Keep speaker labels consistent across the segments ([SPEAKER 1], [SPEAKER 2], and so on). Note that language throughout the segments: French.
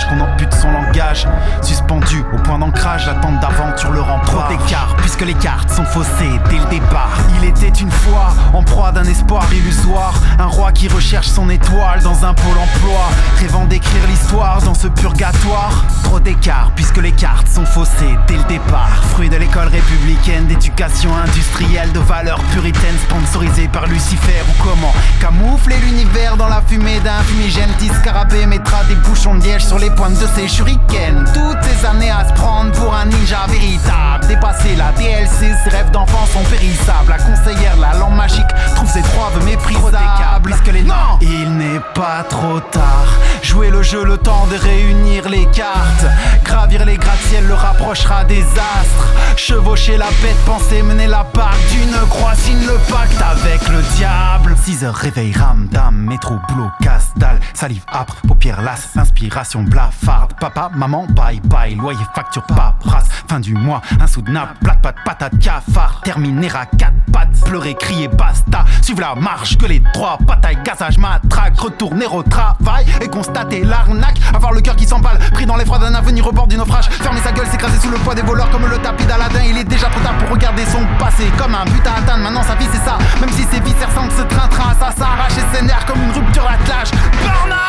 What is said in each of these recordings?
[SPEAKER 1] chantage qu'on ampute son langage. Suspendu au point d'ancrage, l'attente d'aventure le rend trop d'écart, puisque les cartes sont faussées dès le départ. Il était une fois en proie d'un espoir illusoire, un roi qui recherche son étoile dans un pôle emploi, rêvant d'écrire l'histoire dans ce purgatoire. Trop d'écart puisque les cartes sont faussées dès le départ. Fruit de l'école républicaine, d'éducation industrielle, de valeurs puritaines sponsorisées par Lucifer. Ou comment camoufler l'univers dans la fumée d'un fumigène. Petit scarabée mettra des bouchons de liège sur les pointes de ses shurikens. Toutes ces années à se prendre pour un ninja véritable, dépasser la DLC, ses rêves d'enfant sont périssables. La conseillère de la lampe magique trouve ses trois vœux méprisables, puisque les non, il n'est pas trop tard. Jouer le jeu, le temps de réunir les cartes. Gravir les gratte-ciel le rapprochera des astres. Chevaucher la bête, penser mener la barque d'une croix, signe le pacte avec le diable. 6 heures réveil, ramdam, métro, boulot, casse-dalle. Salive âpre, paupières lasses, inspiration blafarde. Papa, maman, bye bye, loyer, facture, paperasse. Fin du mois, insoutenable, plate patte, patate, cafard. Terminer à 4 pattes, pleurer, crier, basta. Suivre la marche, que les trois batailles, gazage, matraque. Retourner au travail et constater l'arnaque. Avoir le cœur qui s'emballe, pris dans l'effroi d'un avenir au bord du naufrage. Fermer sa gueule, s'écraser sous le poids des voleurs comme le tapis d'Aladin. Il est déjà trop tard pour regarder son passé comme un but à atteindre. Maintenant sa vie c'est ça, même si ses viscères sentent ce train-train. Ça s'arrache et s'énerve comme une rupture d'attelage. Burnout!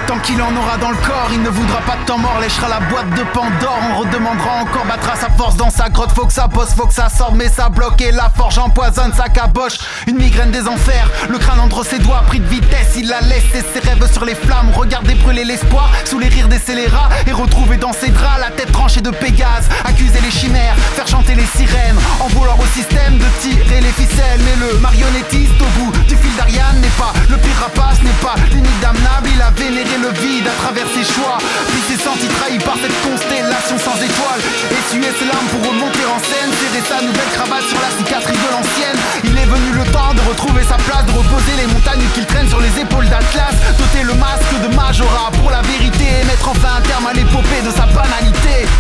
[SPEAKER 1] Tant qu'il en aura dans le corps, il ne voudra pas de temps mort. Lèchera la boîte de Pandore, on redemandera encore. Battra sa force dans sa grotte, faut que ça bosse, faut que ça sorte. Mais ça bloque et la forge empoisonne sa caboche. Une migraine des enfers, le crâne entre ses doigts pris de vitesse. Il la laisse et ses rêves sur les flammes. Regarder brûler l'espoir sous les rires des scélérats. Et retrouver dans ses draps la tête tranchée de Pégase. Accuser les chimères, faire chanter les sirènes. En vouloir au système de tirer les ficelles. Mais le marionnettiste au bout du fil d'Ariane n'est pas le pire rapace, n'est pas l'unique damnable. Il a vénéré le vide à travers ses choix, puis s'est senti trahi par cette constellation sans étoiles. Essuyer ses larmes pour remonter en scène, serrer sa nouvelle cravate sur la cicatrice de l'ancienne. Il est venu le temps de retrouver sa place, de reposer les montagnes qu'il traîne sur les épaules d'Atlas. Doter le masque de Majora pour la vérité et mettre enfin un terme à l'épopée de sa banalité.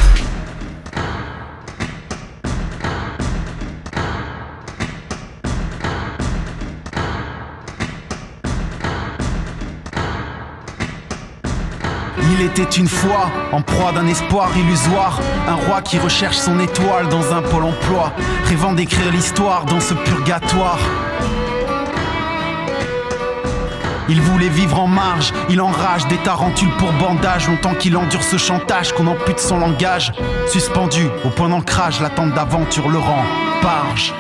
[SPEAKER 1] Il était une fois en proie d'un espoir illusoire, un roi qui recherche son étoile dans un pôle emploi, rêvant d'écrire l'histoire dans ce purgatoire. Il voulait vivre en marge, il enrage des tarentules pour bandage. Longtemps qu'il endure ce chantage qu'on ampute son langage. Suspendu au point d'ancrage, l'attente d'aventure le rend barge.